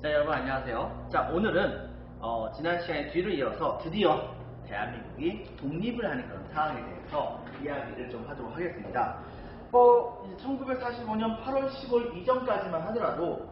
자, 여러분 안녕하세요. 자, 오늘은 지난 시간에 뒤를 이어서 드디어 대한민국이 독립을 하는 그런 상황에 대해서 이야기를 좀 하도록 하겠습니다. 이제 1945년 8월 15일 이전까지만 하더라도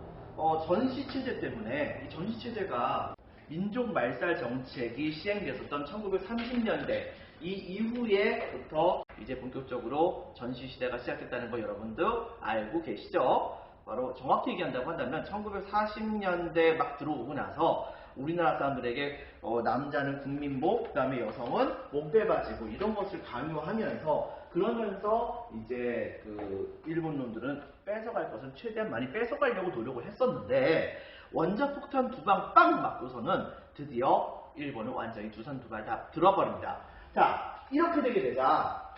전시체제 때문에 이 전시체제가 민족 말살 정책이 시행됐었던 1930년대 이 이후에부터 이제 본격적으로 전시시대가 시작됐다는 거 여러분도 알고 계시죠? 바로 정확히 얘기한다고 한다면 1940년대 막 들어오고 나서 우리나라 사람들에게 남자는 국민복, 그 다음에 여성은 목빼바지고 이런 것을 강요하면서 그러면서 이제 그 일본 놈들은 뺏어갈 것을 최대한 많이 뺏어가려고 노력을 했었는데 원자폭탄 두 방 빵 맞고서는 드디어 일본은 완전히 두 손 두 발 다 들어버립니다. 자, 이렇게 되게 되자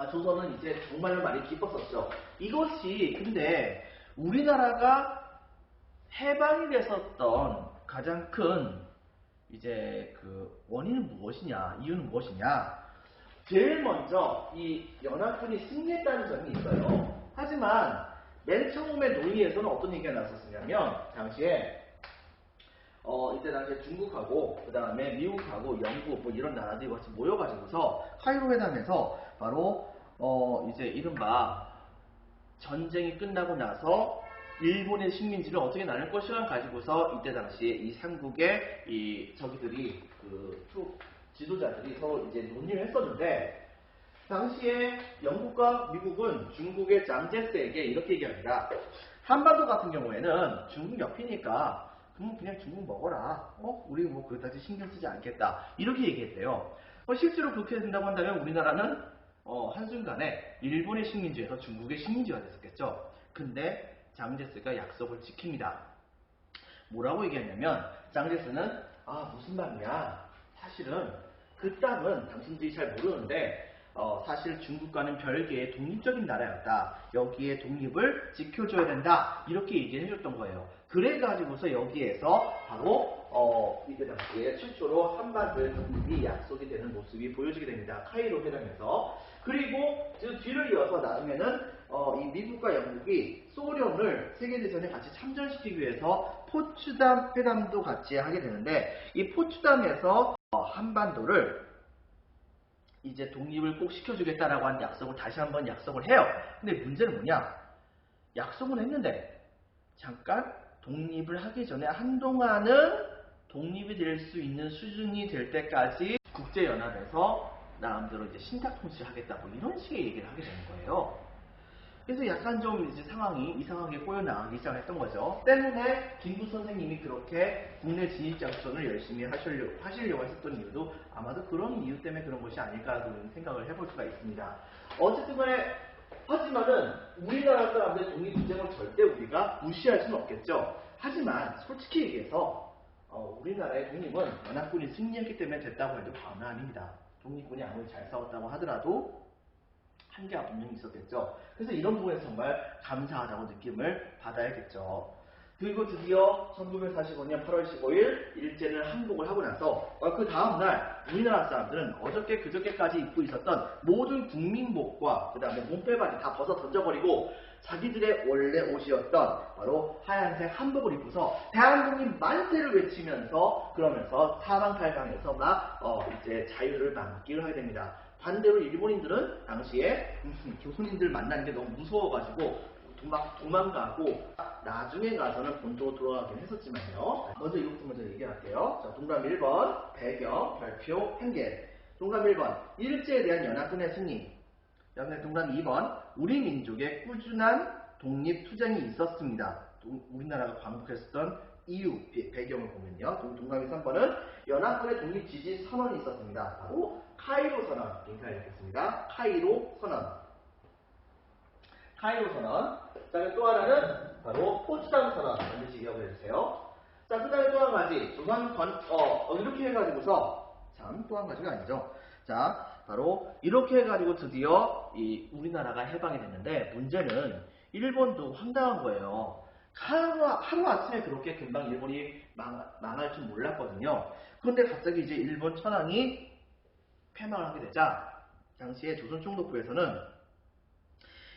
조선은 이제 정말 많이 기뻤었죠. 이것이 근데 우리나라가 해방이 됐었던 가장 큰 이제 그 원인은 무엇이냐, 이유는 무엇이냐. 제일 먼저 이 연합군이 승리했다는 점이 있어요. 하지만 맨 처음에 논의에서는 어떤 얘기가 나왔었냐면 당시에 이때 당시에 중국하고 그 다음에 미국하고 영국 뭐 이런 나라들이 같이 모여가지고서 카이로 회담에서 바로 이제 이른바 전쟁이 끝나고 나서 일본의 식민지를 어떻게 나눌 것이란 가지고서 이때 당시에 이 삼국의 이 저기들이 그 지도자들이 서로 이제 논의를 했었는데 당시에 영국과 미국은 중국의 장제스에게 이렇게 얘기합니다. 한반도 같은 경우에는 중국 옆이니까 그냥 중국 먹어라. 우리 뭐 그렇다지 신경 쓰지 않겠다. 이렇게 얘기했대요. 실제로 그렇게 된다고 한다면 우리나라는 한순간에 일본의 식민지에서 중국의 식민지가 됐었겠죠. 근데 장제스가 약속을 지킵니다. 뭐라고 얘기했냐면 장제스는 무슨 말이냐. 사실은 그 땅은 당신들이 잘 모르는데 사실 중국과는 별개의 독립적인 나라였다. 여기에 독립을 지켜줘야 된다. 이렇게 얘기를 해줬던 거예요. 그래가지고서 여기에서 바로 이때 당시에 최초로 한반도의 독립이 약속이 되는 모습이 보여지게 됩니다. 카이로 회담에서. 그리고 그 뒤를 이어서 나중에는 이 미국과 영국이 소련을 세계대전에 같이 참전시키기 위해서 포츠담 회담도 같이 하게 되는데 이 포츠담에서 한반도를 이제 독립을 꼭 시켜주겠다라고 하는 약속을 다시 한번 약속을 해요. 근데 문제는 뭐냐? 약속은 했는데 잠깐 독립을 하기 전에 한동안은 독립이 될 수 있는 수준이 될 때까지 국제연합에서 나름대로 이제 신탁통치를 하겠다 뭐 이런 식의 얘기를 하게 되는 거예요. 그래서 약간 좀 이제 상황이 이상하게 꼬여나가기 시작했던 거죠. 때문에 김구 선생님이 그렇게 국내 진입 작전을 열심히 하시려고 했었던 이유도 아마도 그런 이유 때문에 그런 것이 아닐까라는 생각을 해볼 수가 있습니다. 어쨌든 간에 하지만은 우리나라 사람들 독립투쟁을 절대 우리가 무시할 수는 없겠죠. 하지만 솔직히 얘기해서 우리나라의 독립은 연합군이 승리했기 때문에 됐다고 해도 과언은 아닙니다. 독립군이 아무리 잘 싸웠다고 하더라도 한계가 분명히 있었겠죠. 그래서 이런 부분에서 정말 감사하다고 느낌을 받아야겠죠. 그리고 드디어 1945년 8월 15일 일제를 항복을 하고 나서 그 다음날 우리나라 사람들은 어저께 그저께까지 입고 있었던 모든 국민복과 그 다음에 몸빼바지 다 벗어 던져버리고 자기들의 원래 옷이었던 바로 하얀색 한복을 입고서 대한독립 만세를 외치면서 그러면서 사방팔방에서 막 이제 자유를 만끽을 하게 됩니다. 반대로 일본인들은 당시에 교수님들 만나는 게 너무 무서워가지고 막 도망가고 나중에 가서는 본토로 돌아가긴 했었지만요. 먼저 이것부터 먼저 얘기할게요. 자, 동그라미 1번 배경, 별표, 팽개. 동그라미 1번 일제에 대한 연합군의 승리. 동그라미 2번 우리 민족의 꾸준한 독립투쟁이 있었습니다. 우리나라가 광복했었던 이유, 배경을 보면요. 동그라미 3번은 연합군의 독립 지지 선언이 있었습니다. 바로 카이로 선언. 링크를 읽겠습니다. 카이로 선언. 카이로 선언. 그 다음에 또 하나는 바로 포츠담 선언. 반드시 기억을 해주세요. 자, 그 다음에 또 한 가지. 이렇게 해가지고서, 참, 또 한 가지가 아니죠. 자, 바로 이렇게 해가지고 드디어 우리나라가 해방이 됐는데, 문제는 일본도 황당한 거예요. 하루아침에 그렇게 금방 일본이 망할 줄 몰랐거든요. 그런데 갑자기 이제 일본 천황이 패망을 하게 되자, 당시에 조선 총독부에서는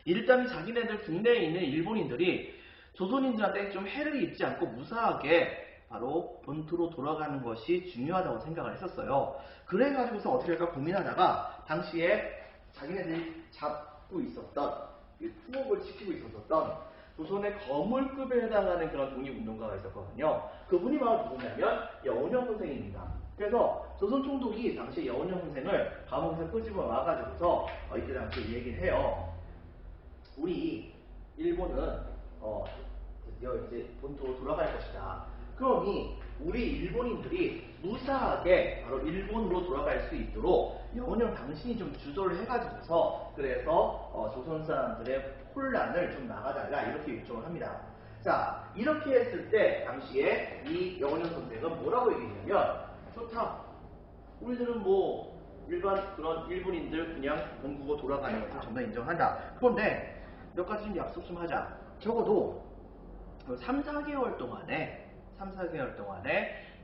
일단 자기네들 국내에 있는 일본인들이 조선인들한테 좀 해를 입지 않고 무사하게 바로 본토로 돌아가는 것이 중요하다고 생각을 했었어요. 그래가지고서 어떻게 할까 고민하다가 당시에 자기네들이 잡고 있었던 풍업을 지키고 있었던 조선의 거물급에 해당하는 그런 독립운동가가 있었거든요. 그분이 바로 누구냐면 여운형 선생입니다. 그래서 조선 총독이 당시 여운형 선생을 감옥에서 끄집어 와가지고서 이때 당시 얘기를 해요. 우리 일본은 드디어 이제 본토로 돌아갈 것이다. 그러니 우리 일본인들이 무사하게 바로 일본으로 돌아갈 수 있도록 여운형 당신이 좀 주도를 해가지고서 그래서 조선 사람들의 혼란을 좀 막아달라 이렇게 요청을 합니다. 자, 이렇게 했을 때 당시에 이 여운형 선생은 뭐라고 얘기했냐면 좋다. 우리들은 뭐 일반 그런 일본인들 그냥 본국으로 돌아가는 것을 전부 인정한다. 그런데 몇 가지 좀 약속 좀 하자. 적어도 3, 4개월 동안에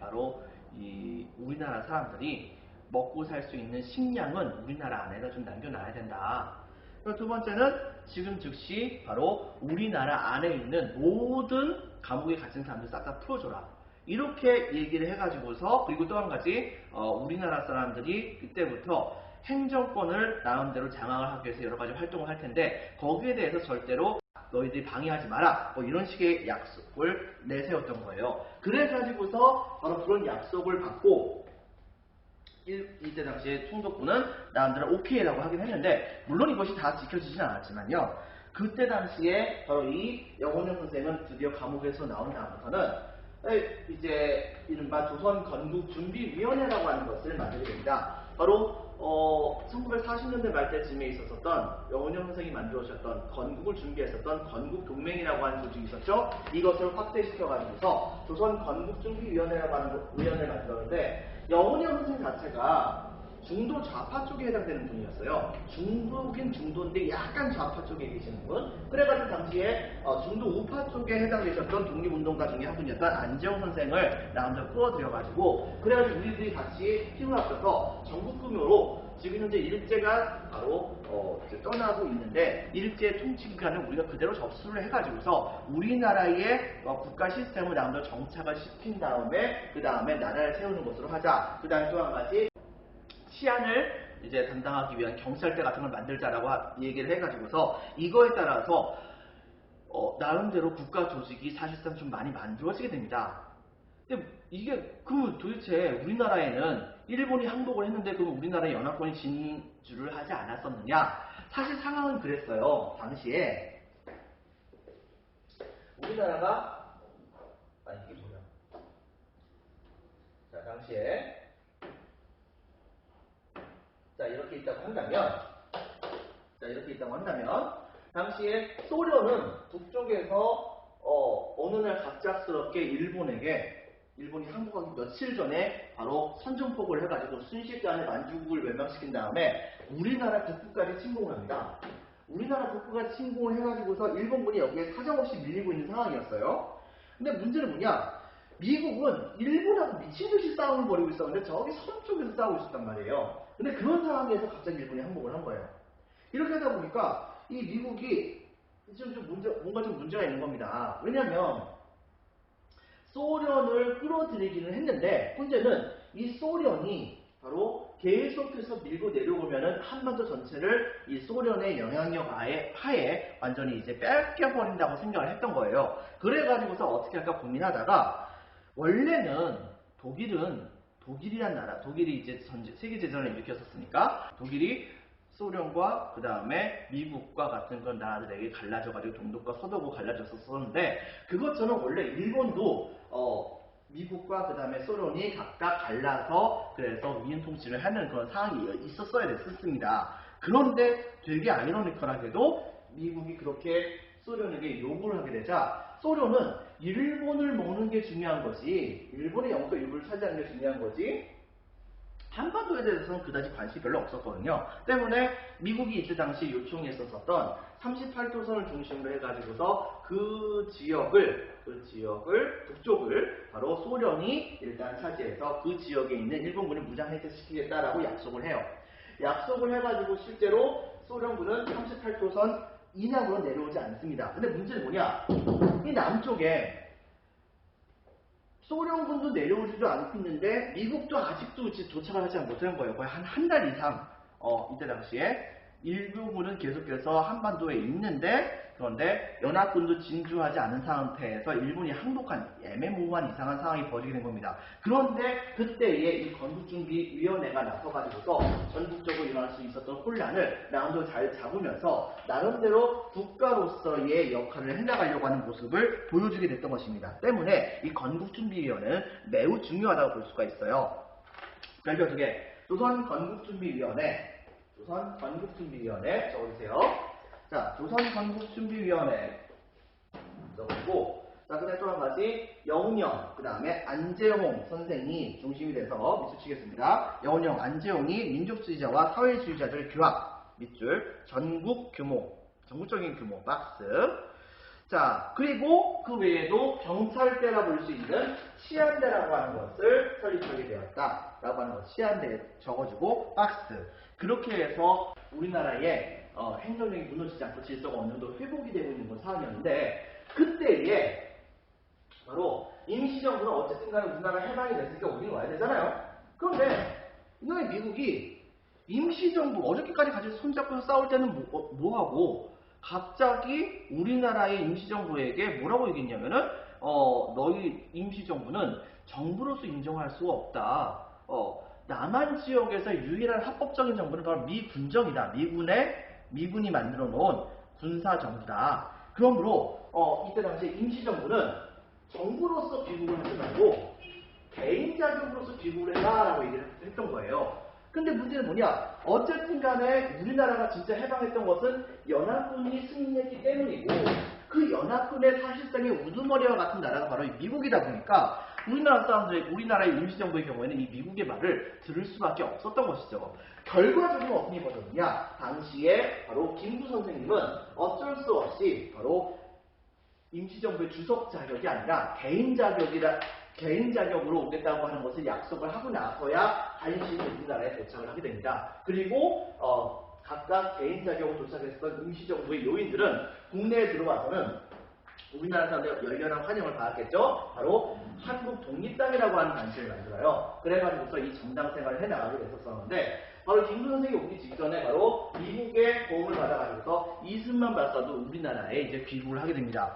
바로 이 우리나라 사람들이 먹고 살 수 있는 식량은 우리나라 안에다 좀 남겨놔야 된다. 그리고 두 번째는 지금 즉시 바로 우리나라 안에 있는 모든 감옥에 갇힌 사람들 싹 다 풀어줘라. 이렇게 얘기를 해가지고서 그리고 또 한 가지 우리나라 사람들이 그때부터 행정권을 나름대로 장악을 하기 위해서 여러 가지 활동을 할 텐데 거기에 대해서 절대로 너희들이 방해하지 마라 뭐 이런 식의 약속을 내세웠던 거예요. 그래가지고서 바로 그런 약속을 받고 이때 당시에 총독부는 나름대로 오케이라고 하긴 했는데 물론 이것이 다 지켜지진 않았지만요. 그때 당시에 바로 이 여운형 선생은 드디어 감옥에서 나온 다음부터는 이제 이른바 조선건국준비위원회라고 하는 것을 만들게 됩니다. 바로 1940년대 말때쯤에 있었던 여운형 선생이 만들어주셨던 건국을 준비했었던 건국동맹이라고 하는 조직이 있었죠. 이것을 확대시켜가지고서 조선건국준비위원회라고 하는 위원회를 만들었는데 여운형 선생 자체가 중도 좌파 쪽에 해당되는 분이었어요. 중도긴 중도인데 약간 좌파 쪽에 계시는 분. 그래가지고 당시에 중도 우파 쪽에 해당되셨던 독립운동가 중에 한 분이었던 안재홍 선생을 나름대로 끌어들여가지고 그래가지고 우리들이 같이 힘을 합쳐서 전국구묘로 지금 현재 일제가 바로 이제 떠나고 있는데 일제 통치기간을 우리가 그대로 접수를 해가지고서 우리나라의 국가 시스템을 나름대로 정착을 시킨 다음에 그 다음에 나라를 세우는 것으로 하자. 그 다음에 또 한 가지 치안을 이제 담당하기 위한 경찰대 같은 걸 만들자라고 얘기를 해가지고서 이거에 따라서 나름대로 국가 조직이 사실상 좀 많이 만들어지게 됩니다. 근데 이게 도대체 우리나라에는 일본이 항복을 했는데 그럼 우리나라의 연합군이 진주를 하지 않았었느냐? 사실 상황은 그랬어요. 당시에 우리나라가 이게 뭐야? 자, 당시에 이렇게 있다고 한다면 당시에 소련은 북쪽에서 어느 날 갑작스럽게 일본이 항복하기 며칠 전에 바로 선전포고를 해가지고 순식간에 만주국을 멸망시킨 다음에 우리나라 북부까지 침공을 합니다. 우리나라 북부까지 침공을 해가지고서 일본군이 여기에 사정없이 밀리고 있는 상황이었어요. 근데 문제는 뭐냐? 미국은 일본하고 미친듯이 싸움을 벌이고 있었는데 저기 서쪽에서 싸우고 있었단 말이에요. 근데 그런 상황에서 갑자기 일본이 항복을 한 거예요. 이렇게 하다 보니까 이 미국이 뭔가 좀 문제가 있는 겁니다. 왜냐면 소련을 끌어들이기는 했는데 문제는 이 소련이 바로 계속해서 밀고 내려오면은 한반도 전체를 이 소련의 영향력 하에 완전히 이제 뺏겨버린다고 생각을 했던 거예요. 그래가지고서 어떻게 할까 고민하다가 원래는 독일이란 나라, 독일이 이제 세계대전을 일으켰었으니까 독일이 소련과 그 다음에 미국과 같은 그런 나라들에게 갈라져가지고 동독과 서독으로 갈라졌었는데 그것처럼 원래 일본도 미국과 그 다음에 소련이 각각 갈라서 그래서 위인 통치를 하는 그런 상황이 있었어야 됐었습니다. 그런데 되게 아이러니컬하게도 미국이 그렇게 소련에게 요구를 하게 되자 소련은 일본을 먹는 게 중요한 거지 일본의 영토 일부를 차지하는 게 중요한 거지 한반도에 대해서는 그다지 관심이 별로 없었거든요. 때문에 미국이 이때 당시 요청했었던 38도선을 중심으로 해가지고서 그 지역을 북쪽을 바로 소련이 일단 차지해서 그 지역에 있는 일본군을 무장해제시키겠다라고 약속을 해요. 약속을 해가지고 실제로 소련군은 38도선 이남으로 내려오지 않습니다. 근데 문제는 뭐냐? 이 남쪽에 소련군도 내려오지도 않고 있는데 미국도 아직도 도착을 하지 못한 거예요. 거의 한 달 이상 이때 당시에 일부분은 계속해서 한반도에 있는데, 그런데 연합군도 진주하지 않은 상태에서 일본이 항복한 애매모호한 이상한 상황이 벌어지게 된 겁니다. 그런데 그때에 이 건국준비위원회가 나서가지고서 전국적으로 일어날 수 있었던 혼란을 나름대로 잘 잡으면서 나름대로 국가로서의 역할을 해나가려고 하는 모습을 보여주게 됐던 것입니다. 때문에 이 건국준비위원회는 매우 중요하다고 볼 수가 있어요. 별표 2개. 조선건국준비위원회 적어주세요. 자, 조선건국준비위원회 적어주고, 자, 그 다음에 또 한 가지, 여운형, 그 다음에 안재홍 선생이 중심이 돼서 밑줄 치겠습니다. 여운형, 안재홍이 민족주의자와 사회주의자들 규합, 밑줄, 전국적인 규모, 박스. 자, 그리고 그 외에도 경찰대라 볼 수 있는 치안대라고 하는 것을 설립하게 되었다라고 하는 것, 치안대 적어주고 박스. 그렇게 해서 우리나라의 행정력이 무너지지 않고 질서가 어느 정도 회복이 되고 있는 건 상황이었는데, 그때에 바로 임시정부는 어쨌든 간에 우리나라 해방이 됐으니까 우리는 와야 되잖아요. 그런데 이놈의 미국이 임시정부, 어저께까지 같이 손잡고 싸울 때는 뭐하고 갑자기 우리나라의 임시정부에게 뭐라고 얘기했냐면은 너희 임시정부는 정부로서 인정할 수 없다. 남한 지역에서 유일한 합법적인 정부는 바로 미군정이다. 미군이 만들어 놓은 군사정부다. 그러므로 이때 당시 임시정부는 정부로서 귀국을 하지 말고 개인 자격으로서 귀국을 해라라고 얘기를 했던 거예요. 근데 문제는 뭐냐? 어쨌든 간에 우리나라가 진짜 해방했던 것은 연합군이 승리했기 때문이고, 그 연합군의 사실상의 우두머리와 같은 나라가 바로 미국이다 보니까 우리나라의 임시정부의 경우에는 이 미국의 말을 들을 수밖에 없었던 것이죠. 결과적으로 어떤 일이 벌어졌느냐? 당시에 바로 김구 선생님은 어쩔 수 없이 바로 임시정부의 주석 자격이 아니라 개인 자격으로 오겠다고 하는 것을 약속을 하고 나서야 간신히 우리나라에 도착을 하게 됩니다. 그리고 각각 개인 자격으로 도착했던 임시정부의 요인들은 국내에 들어와서는 우리나라 사람들 열렬한 환영을 받았겠죠. 바로 한국 독립당이라고 하는 단체를 만들어요. 그래가지고서 이 정당 생활을 해나가게 됐었었는데, 바로 김구 선생이 오기 직전에 바로 미국의 도움을 받아가지고서 이승만 박사도 우리나라에 이제 귀국을 하게 됩니다.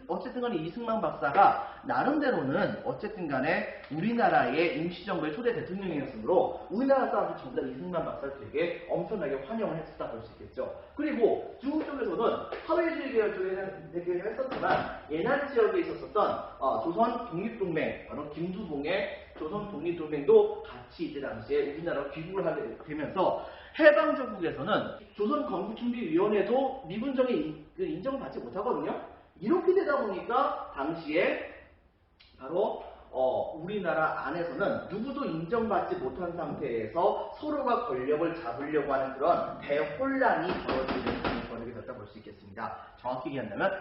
어쨌든 간에 이승만 박사가 나름대로는 어쨌든 간에 우리나라의 임시정부의 초대 대통령이었으므로 우리나라 사람들 전부 다 이승만 박사를 되게 엄청나게 환영을 했었다 볼 수 있겠죠. 그리고 중국 쪽에서는 사회주의 계열 쪽에는 되게 했었지만 예난 지역에 있었던 조선 독립동맹, 바로 김두봉의 조선 독립동맹도 같이 이때 당시에 우리나라로 귀국을 하게 되면서 해방정국에서는 조선건국준비위원회도 미군정에 인정을 받지 못하거든요. 이렇게 되다 보니까 당시에 바로 우리나라 안에서는 누구도 인정받지 못한 상태에서 서로가 권력을 잡으려고 하는 그런 대혼란이 벌어지게 됐다 볼 수 있겠습니다. 정확히 얘기한다면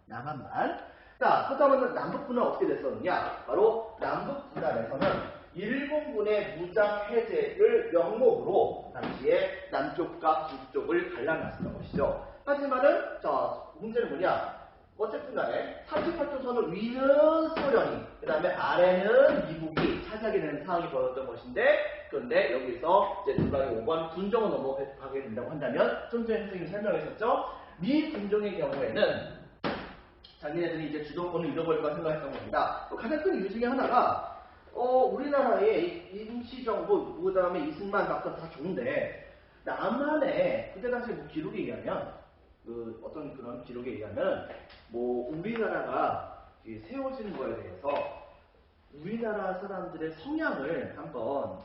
남한만. 자, 그렇다면 남북군은 어떻게 됐었느냐? 바로 남북분단에서는 일본군의 무장 해제를 명목으로 당시에 남쪽과 북쪽을 갈라놨었던 것이죠. 하지만은 문제는 뭐냐? 어쨌든 간에 38도선을 위는 소련이, 그 다음에 아래는 미국이 차지하게 되는 상황이 벌어졌던 것인데, 그런데 여기서 이제 누가의 5번 군정을 넘어가게 된다고 한다면, 좀 전에 선생님이 설명하셨죠? 미 군정의 경우에는 자기네들이 이제 주도권을 잃어버릴까 생각했던 겁니다. 가장 큰 이유 중에 하나가 우리나라의 임시정부, 그 다음에 이승만 박사 다 좋은데 남한에 그때 당시 기록에 의하면 어떤 그런 기록에 의하면 우리나라가 세워진 거에 대해서 우리나라 사람들의 성향을 한번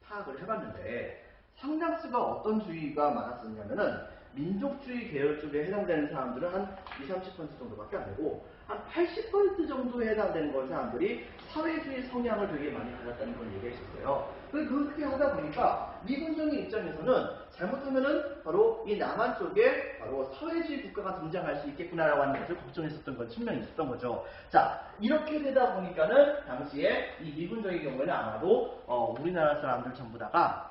파악을 해봤는데 상당수가 어떤 주의가 많았었냐면은 민족주의 계열 쪽에 해당되는 사람들은 한 20-30% 정도밖에 안 되고 한 80% 정도에 해당되는 걸 사람들이 사회주의 성향을 되게 많이 가졌다는 걸 얘기했었어요. 그렇게 하다 보니까 미군정의 입장에서는 잘못하면은 바로 이 남한 쪽에 바로 사회주의 국가가 등장할 수 있겠구나라고 하는 것을 걱정했었던 건 측면이 있었던 거죠. 자, 이렇게 되다 보니까는 당시에 이 미군정의 경우에는 아마도 우리나라 사람들 전부 다가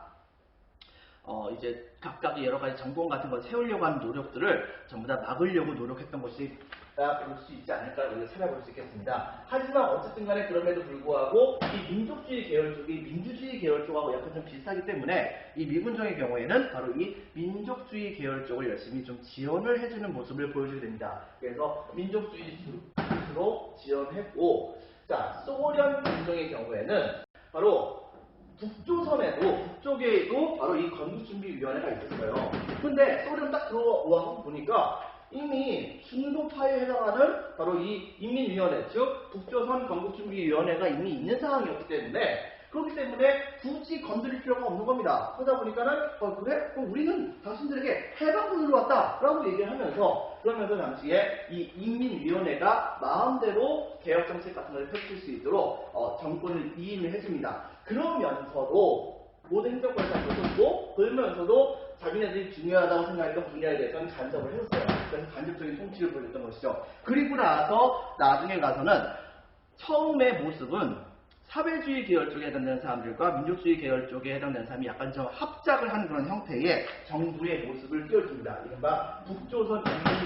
이제 각각의 여러 가지 정권 같은 걸 세우려고 하는 노력들을 전부 다 막으려고 노력했던 것이 볼 수 있지 않을까 우리가 찾아볼 수 있겠습니다. 하지만 어쨌든 간에 그럼에도 불구하고 이 민족주의 계열 쪽이 민주주의 계열 쪽하고 약간 좀 비슷하기 때문에 이 미군정의 경우에는 바로 이 민족주의 계열 쪽을 열심히 좀 지원을 해주는 모습을 보여주게 됩니다. 그래서 민족주의 주로 지원했고, 자, 소련 군정의 경우에는 바로 북쪽에도 바로 이 건국준비위원회가 있었어요. 근데 소련 딱 들어와서 보니까 이미 중도파에 해당하는 바로 이 인민위원회, 즉 북조선 건국준비위원회가 이미 있는 상황이었기 때문에 그렇기 때문에 굳이 건드릴 필요가 없는 겁니다. 그러다 보니까는 그래? 그럼 우리는 당신들에게 해방군으로 왔다 라고 얘기를 하면서 그러면서 당시에 이 인민위원회가 마음대로 개혁정책 같은 걸 펼칠 수 있도록 정권을 이임을 해줍니다. 그러면서도 모든 행정권을 다 줬었고 그러면서도 자기네들이 중요하다고 생각했던 분야에 대해서는 간섭을 했었어요. 그래서 간접적인 통치를 보여줬던 것이죠. 그리고 나서 나중에 가서는 처음의 모습은 사회주의 계열 쪽에 해당되는 사람들과 민족주의 계열 쪽에 해당되는 사람이 약간 좀 합작을 하는 그런 형태의 정부의 모습을 띄워줍니다. 이른바 북조선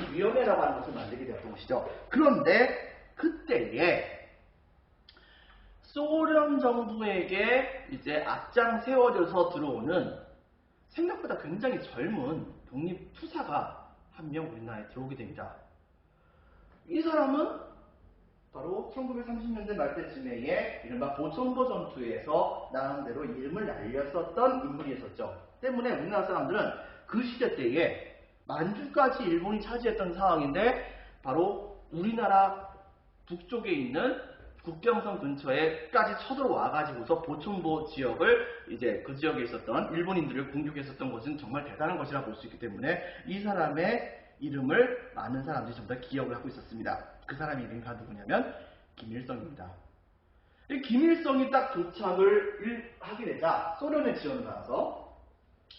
인민위원회라고 하는 것을 만들게 되었던 것이죠. 그런데 그때에 소련 정부에게 이제 앞장 세워져서 들어오는 생각보다 굉장히 젊은 독립투사가 한 명 우리나라에 들어오게 됩니다. 이 사람은 바로 1930년대 말때쯤에 이른바 보천보 전투에서 나름대로 이름을 날렸었던 인물이었었죠. 때문에 우리나라 사람들은 그 시대 때에 만주까지 일본이 차지했던 상황인데 바로 우리나라 북쪽에 있는 국경선 근처에까지 쳐들어와가지고서 보천보 지역을 이제 그 지역에 있었던 일본인들을 공격했었던 것은 정말 대단한 것이라 볼 수 있기 때문에 이 사람의 이름을 많은 사람들이 전부 다 기억을 하고 있었습니다. 그 사람의 이름이 바로 누구냐면 김일성입니다. 이 김일성이 딱 도착을 하게 되자 소련의 지원을 받아서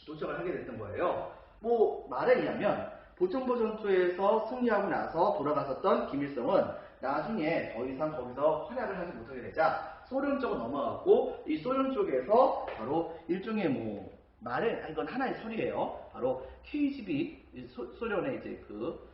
도착을 하게 됐던 거예요. 뭐 말에 의하면 보천보 전투에서 승리하고 나서 돌아갔었던 김일성은 나중에 더 이상 거기서 활약을 하지 못하게 되자 소련 쪽으로 넘어갔고 이 소련 쪽에서 바로 일종의 뭐 말에 이건 하나의 설이에요. 바로 KGB 소련의 이제 그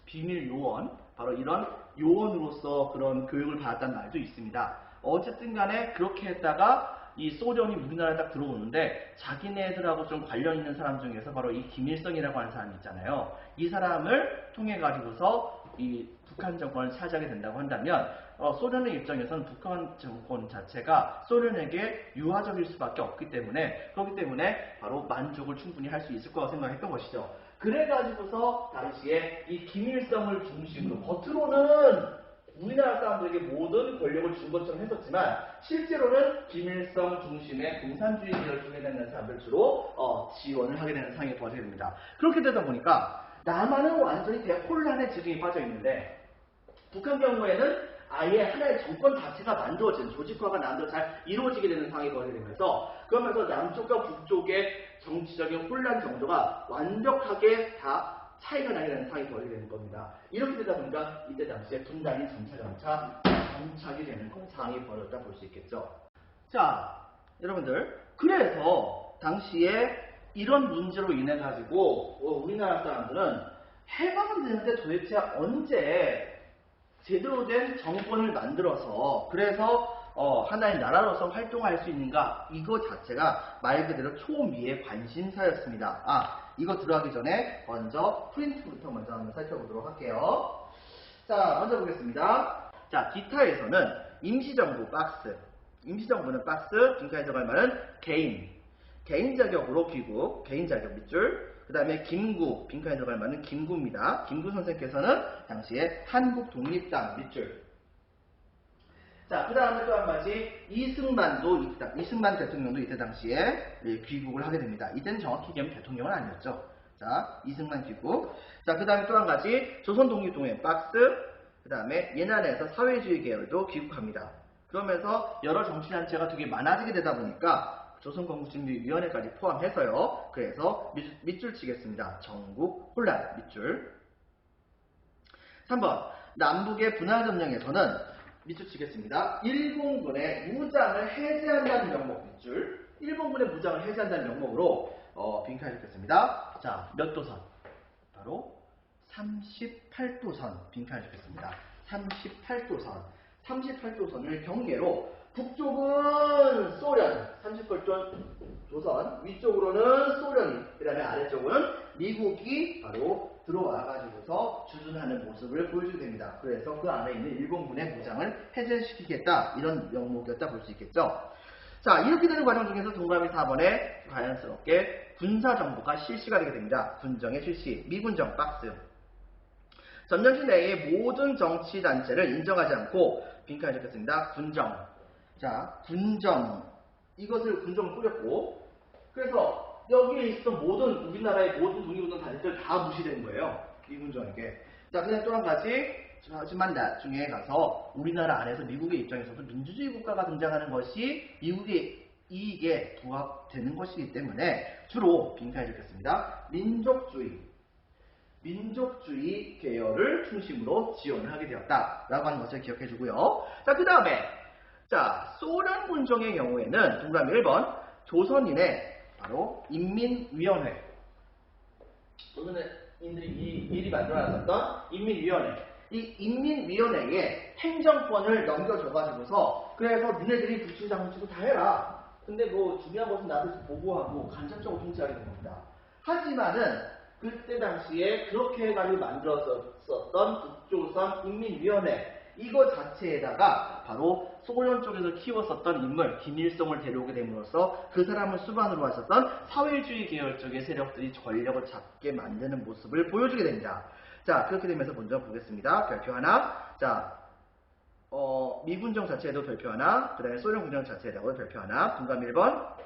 비밀 요원 바로 이런 요원으로서 그런 교육을 받았다는 말도 있습니다. 어쨌든 간에 그렇게 했다가 이 소련이 우리나라에 딱 들어오는데 자기네들하고 좀 관련 있는 사람 중에서 바로 이 김일성이라고 하는 사람이 있잖아요. 이 사람을 통해 가지고서 이 북한 정권을 차지하게 된다고 한다면 소련의 입장에서는 북한 정권 자체가 소련에게 유화적일 수밖에 없기 때문에 그렇기 때문에 바로 만족을 충분히 할 수 있을 거라고 생각했던 것이죠. 그래가지고서 당시에 이 김일성을 중심으로 겉으로는 우리나라 사람들에게 모든 권력을 준 것처럼 했었지만 실제로는 김일성 중심의 공산주의 계열 쪽에 있는 사람들 주로 지원을 하게 되는 상황이 벌어지게 됩니다. 그렇게 되다 보니까 남한은 완전히 대혼란의 지경이 빠져 있는데 북한 경우에는 아예 하나의 정권 자체가 만들어진 조직화가 남대로 잘 이루어지게 되는 상황이 벌어지게 되면서 그러면서 남쪽과 북쪽의 정치적인 혼란 정도가 완벽하게 다 차이가 나게 되는 상황이 벌어지게 되는 겁니다. 이렇게 되다 보니까 이때 당시에 분단이 점차 정착이 되는 상황이 벌어졌다 볼 수 있겠죠. 자, 여러분들 그래서 당시에 이런 문제로 인해 가지고 우리나라 사람들은 해방은 되는데 도대체 언제 제대로 된 정권을 만들어서 그래서 하나의 나라로서 활동할 수 있는가 이거 자체가 말 그대로 초미의 관심사였습니다. 이거 들어가기 전에 먼저 프린트부터 먼저 한번 살펴보도록 할게요. 자, 먼저 보겠습니다. 자, 기타에서는 임시정부 박스, 임시정부는 박스, 빈칸에서 말하는 개인 자격으로 귀국, 개인 자격 밑줄, 그 다음에 김구, 빈칸에 들어갈 말은 김구입니다. 김구 선생께서는 당시에 한국 독립당 밑줄. 자, 그 다음에 또 한 가지 이승만 대통령도 이때 당시에 귀국을 하게 됩니다. 이때는 정확히 얘기하면 대통령은 아니었죠. 자, 이승만 귀국. 자, 그 다음에 또 한 가지 조선독립동맹 박스, 그 다음에 예난에서 사회주의 계열도 귀국합니다. 그러면서 여러 정치단체가 되게 많아지게 되다 보니까 조선건국준비위원회까지 포함해서요. 그래서 밑줄 치겠습니다. 전국 혼란 밑줄. 3번 남북의 분화점령에서는 밑줄 치겠습니다. 일본군의 무장을 해제한다는 명목 밑줄. 일본군의 무장을 해제한다는 명목으로 빈칸을 찍겠습니다. 자, 몇 도선? 바로 38도선 빈칸을 찍겠습니다. 38도선. 38도선을 경계로 북쪽은 소련, 38도선, 위쪽으로는 소련이, 그 다음에 아래쪽은 미국이 바로 들어와가지고서 주둔하는 모습을 보여주게 됩니다. 그래서 그 안에 있는 일본군의 무장을 해제시키겠다, 이런 명목이었다 볼 수 있겠죠. 자, 이렇게 되는 과정 중에서 동그라미 4번에 자연스럽게 군사정보가 실시가 되게 됩니다. 군정의 실시, 미군정 박스. 전쟁시 내의 모든 정치단체를 인정하지 않고 빈칸을 적겠습니다. 군정. 자, 군정. 이것을 군정을 꾸렸고, 그래서 여기에 있었던 모든, 우리나라의 모든 독립운동 단체들 다 무시된 거예요. 미군정에게. 자, 그냥 또 한 가지. 하지만 나중에 가서 우리나라 안에서 미국의 입장에서도 민주주의 국가가 등장하는 것이 미국의 이익에 부합되는 것이기 때문에 주로 빈칸에 적겠습니다. 민족주의 계열을 중심으로 지원을 하게 되었다라고 하는 것을 기억해 주고요. 자, 그 다음에 자, 소련 군정의 경우에는 동그라미 1번 조선인의 바로 인민위원회, 조선인들이 미리 만들어놨었던 인민위원회, 이 인민위원회에 행정권을 넘겨줘가지고서 그래서 니네들이 불친장치고 다 해라. 근데 뭐 중요한 것은 나도 보고하고 간접적으로 통치하게 된 겁니다. 하지만은 그때 당시에 그렇게 해가지고 만들어졌던 북조선 인민위원회, 이거 자체에다가 바로 소련 쪽에서 키웠었던 인물 김일성을 데려오게 됨으로써 그 사람을 수반으로 하셨던 사회주의 계열 쪽의 세력들이 권력을 잡게 만드는 모습을 보여주게 됩니다. 자, 그렇게 되면서 먼저 보겠습니다. 별표 하나. 자, 미군정 자체에도 별표 하나, 그 다음에 소련 군정 자체에도 별표 하나. 동그라미 1번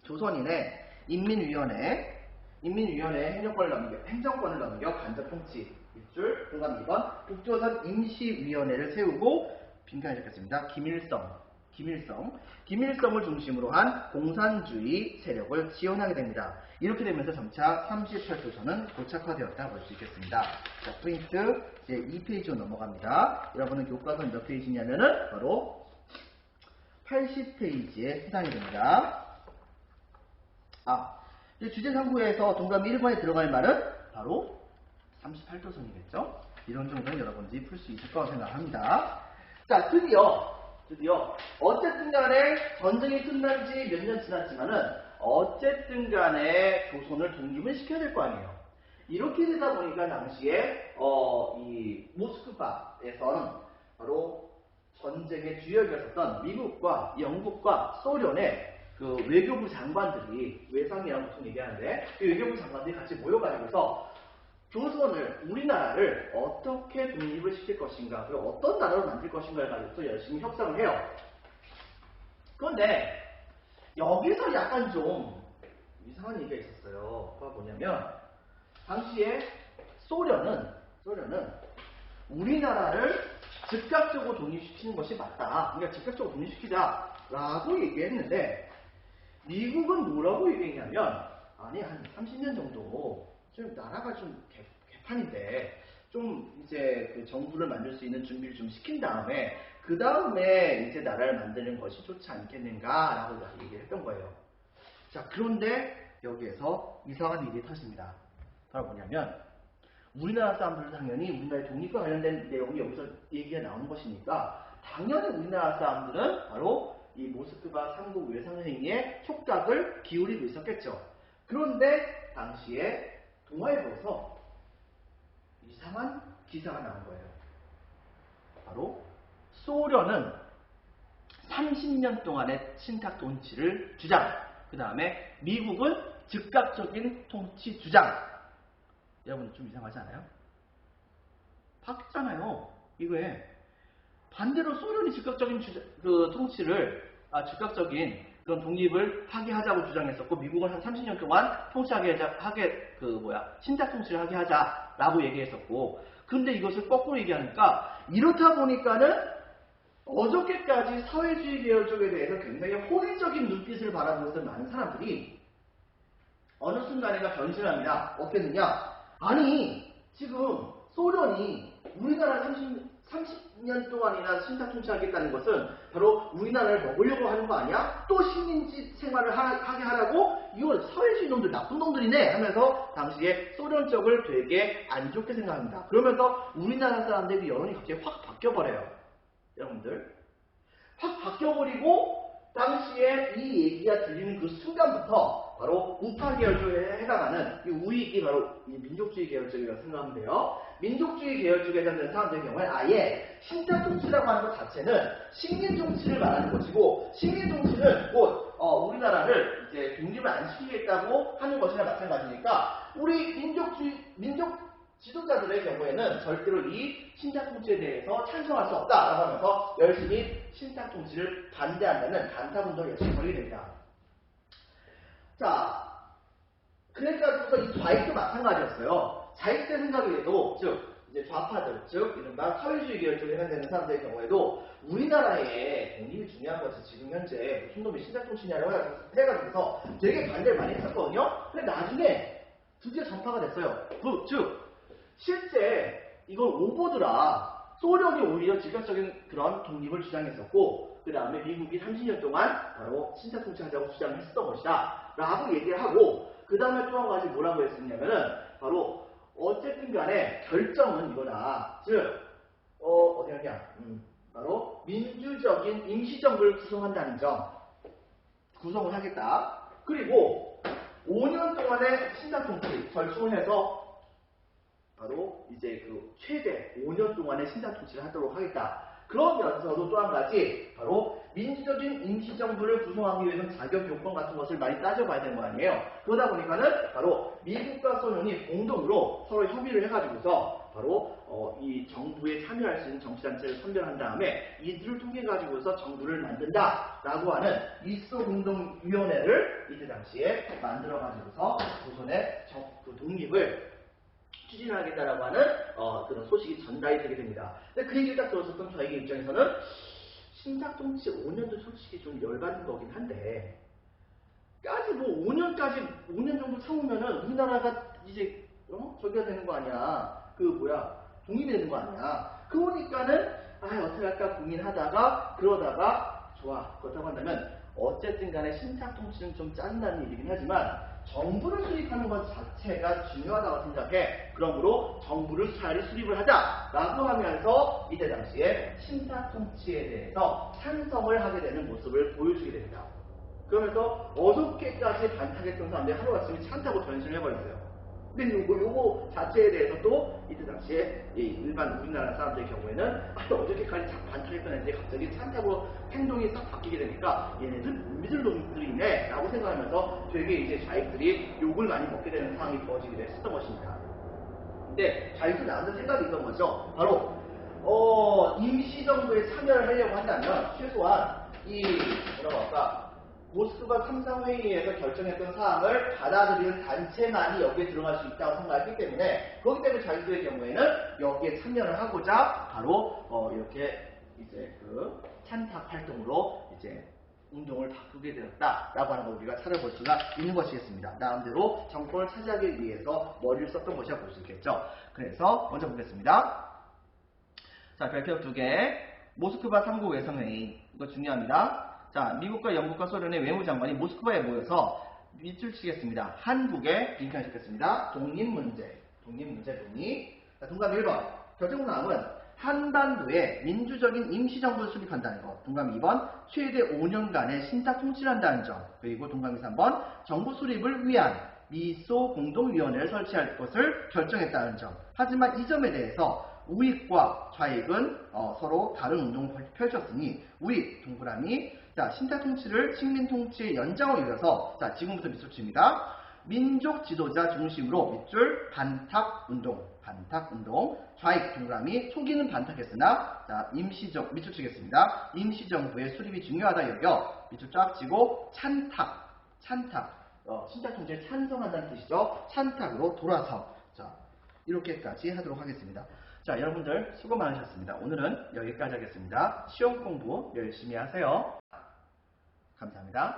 조선인의 인민위원회 행정권을 넘겨 간접 통치. 밑줄. 동그라미 2번 북조선 임시위원회를 세우고 빈칸을 적겠습니다. 김일성을 중심으로 한 공산주의 세력을 지원하게 됩니다. 이렇게 되면서 점차 38도선은 도착화되었다 볼 수 있겠습니다. 자, 프린트 이제 2페이지로 넘어갑니다. 여러분은 교과서는 몇 페이지냐면은 바로 80페이지에 해당이 됩니다. 이제 주제 3구에서 동그라미 1번에 들어갈 말은 바로 38도선이겠죠? 이런 정도는 여러분들이 풀 수 있을 거라고 생각합니다. 자, 드디어 어쨌든 간에 전쟁이 끝난 지 몇 년 지났지만은 어쨌든 간에 조선을 독립을 시켜야 될 거 아니에요. 이렇게 되다 보니까 당시에 이 모스크바에서는 바로 전쟁의 주역이었던 미국과 영국과 소련의 그 외교부 장관들이, 외상이라고 보통 얘기하는데 그 외교부 장관들이 같이 모여가지고서 조선을, 우리나라를 어떻게 독립을 시킬 것인가, 그리고 어떤 나라로 만들 것인가에 가지고서 열심히 협상을 해요. 그런데 여기서 약간 좀 이상한 얘기가 있었어요. 그거 뭐냐면 당시에 소련은 우리나라를 즉각적으로 독립시키는 것이 맞다. 그러니까 즉각적으로 독립시키자라고 얘기했는데 미국은 뭐라고 얘기했냐면, 아니 한 30년 정도 좀 나라가 좀 개판인데 좀 이제 그 정부를 만들 수 있는 준비를 좀 시킨 다음에 그 다음에 이제 나라를 만드는 것이 좋지 않겠는가라고 얘기를 했던 거예요. 자, 그런데 여기에서 이상한 일이 터집니다. 바로 뭐냐면 우리나라 사람들은 당연히 우리나라의 독립과 관련된 내용이 여기서 얘기가 나오는 것이니까 당연히 우리나라 사람들은 바로 이 모스크바 3국 외상회의에 촉각을 기울이고 있었겠죠. 그런데 당시에 동아일보에서 이상한 기사가 나온 거예요. 바로 소련은 30년 동안의 친탁 통치를 주장, 그 다음에 미국은 즉각적인 통치 주장. 여러분 좀 이상하지 않아요? 바뀌잖아요. 이거에 반대로 소련이 즉각적인 즉각적인 그런 독립을 하자고 주장했었고, 미국은 한 30년 동안 친탁 통치를 하게 하자라고 얘기했었고, 근데 이것을 거꾸로 얘기하니까 이렇다 보니까는 어저께까지 사회주의 계열 쪽에 대해서 굉장히 호의적인 눈빛을 바라보고 있던 많은 사람들이 어느 순간에가 변신합니다. 어땠느냐? 아니 지금 소련이 우리나라 30년 동안이나 신탁 통치하겠다는 것은 바로 우리나라를 먹으려고 하는 거 아니야? 또 식민지 생활을 하게 하라고? 이건 사회주의 놈들, 나쁜 놈들이네 하면서 당시에 소련 쪽을 되게 안 좋게 생각합니다. 그러면서 우리나라 사람들의 여론이 갑자기 확 바뀌어버려요. 여러분들. 확 바뀌어버리고 당시에 이 얘기가 들리는 그 순간부터 바로 우파 계열쪽에 해당하는 이 우익이 바로 이 민족주의 계열쪽이라고 생각하면 돼요. 민족주의 계열쪽에 해당되는 사람들의 경우에 아예 신탁 통치라고 하는 것 자체는 식민 정치를 말하는 것이고 식민 정치는 곧 우리나라를 이제 독립을 안 시키겠다고 하는 것이나 마찬가지니까 우리 민족 지도자들의 경우에는 절대로 이 신탁 통치에 대해서 찬성할 수 없다라고 하면서 열심히 신탁 통치를 반대한다는 반탁운동을 열심히 벌이게 됩니다. 자, 그래가지고서 이 좌익도 마찬가지였어요. 좌익대 생각을 해도, 즉, 이제 좌파들, 즉, 이른바 사회주의 계열쪽에 해당되는 사람들의 경우에도 우리나라의 독립이 중요한 것이 지금 현재 무슨 놈이 신탁 통치냐라고 해가지고서 되게 반대를 많이 했었거든요. 근데 나중에 드디어 전파가 됐어요. 즉, 실제 이걸 오보더라. 소련이 오히려 직접적인 그런 독립을 주장했었고 그 다음에 미국이 30년 동안 바로 신탁 통치하자고 주장했었던 것이다 라고 얘기를 하고 그 다음에 또 한 가지 뭐라고 했었냐면은 바로 어쨌든 간에 결정은 이거다. 즉 어디 갔냐 바로 민주적인 임시정부를 구성한다는 점 구성을 하겠다. 그리고 5년 동안의 신탁 통치 절충을 해서 바로 이제 그 최대 5년 동안의 신탁 통치를 하도록 하겠다. 그러면서도 또 한 가지 바로 민주적인 임시정부를 구성하기 위해서는 자격 요건 같은 것을 많이 따져봐야 되는 거 아니에요. 그러다 보니까는 바로 미국과 소련이 공동으로 서로 협의를 해가지고서 바로 이 정부에 참여할 수 있는 정치단체를 선별한 다음에 이들을 통해 가지고서 정부를 만든다라고 하는 일소 공동위원회를 이때 당시에 만들어 가지고서 조선의 그 독립을 추진하겠다라고 하는 그런 소식이 전달이 되게 됩니다. 근데 그 얘기를 딱 들었었던 저에게 입장에서는 신탁 통치 5년도 솔직히 좀 열받은 거긴 한데 까지 뭐 5년 정도 참으면은 우리나라가 이제 저기가 되는 거 아니야. 독립이 되는 거 아니야. 그러니까는 어떻게 할까 고민하다가 그러다가 좋아. 그렇다고 한다면 어쨌든 간에 신탁 통치는 좀 짜증나는 일이긴 하지만 정부를 수립하는 것 자체가 중요하다고 생각해. 그러므로 정부를 차라리 수립을 하자라고 하면서 이때 당시에 신탁 통치에 대해서 찬성을 하게 되는 모습을 보여주게 됩니다. 그러면서 어저께까지 반탁했던 사람들이 하루아침에 찬타고 변신을 해버렸어요. 근데 요거 자체에 대해서도 이때 당시에 일반 우리나라 사람들의 경우에는 어저께까지 반탁했던 애들이 갑자기 찬타고 행동이 싹 바뀌게 되니까 얘네들 못 믿을 놈들이네 라고 생각하면서 되게 이제 좌익들이 욕을 많이 먹게 되는 상황이 벌어지기도 했었던 것입니다. 근데 좌익도 나름대로 생각이 있던 거죠. 바로 임시정부에 참여를 하려고 한다면 최소한 뭐라고 할까 모스크바 3상 회의에서 결정했던 사항을 받아들이는 단체만이 여기에 들어갈 수 있다고 생각했기 때문에 그렇기 때문에 자기들의 경우에는 여기에 참여를 하고자 바로 이렇게 이제 그 찬탁 활동으로 이제 운동을 바꾸게 되었다라고 하는 걸 우리가 찾아볼 수가 있는 것이겠습니다. 나름대로 정권을 차지하기 위해서 머리를 썼던 것이라고 볼 수 있겠죠. 그래서 먼저 보겠습니다. 자, 별표 2개. 모스크바 3국 외상회의. 이거 중요합니다. 자, 미국과 영국과 소련의 외무장관이 모스크바에 모여서 밑줄 치겠습니다. 한국에 빈칸 찍겠습니다. 독립문제. 자, 동감 1번. 결정사항은 한반도에 민주적인 임시정부를 수립한다는 것. 동감 2번. 최대 5년간의 신탁 통치를 한다는 점. 그리고 동감 3번. 정부 수립을 위한 미소 공동위원회를 설치할 것을 결정했다는 점. 하지만 이 점에 대해서 우익과 좌익은 서로 다른 운동을 펼쳤으니 우익, 동그라미, 자, 신탁 통치를 식민 통치의 연장으로 이어서 자, 지금부터 밑줄 칩니다. 민족 지도자 중심으로 밑줄 반탁 운동, 좌익 동그라미 초기는 반탁했으나 자, 밑줄 치겠습니다. 임시정부의 수립이 중요하다 여겨 밑줄 쫙 치고 찬탁, 신탁 통치에 찬성한다는 뜻이죠. 찬탁으로 돌아서 자, 이렇게까지 하도록 하겠습니다. 자, 여러분들 수고 많으셨습니다. 오늘은 여기까지 하겠습니다. 시험 공부 열심히 하세요. 감사합니다.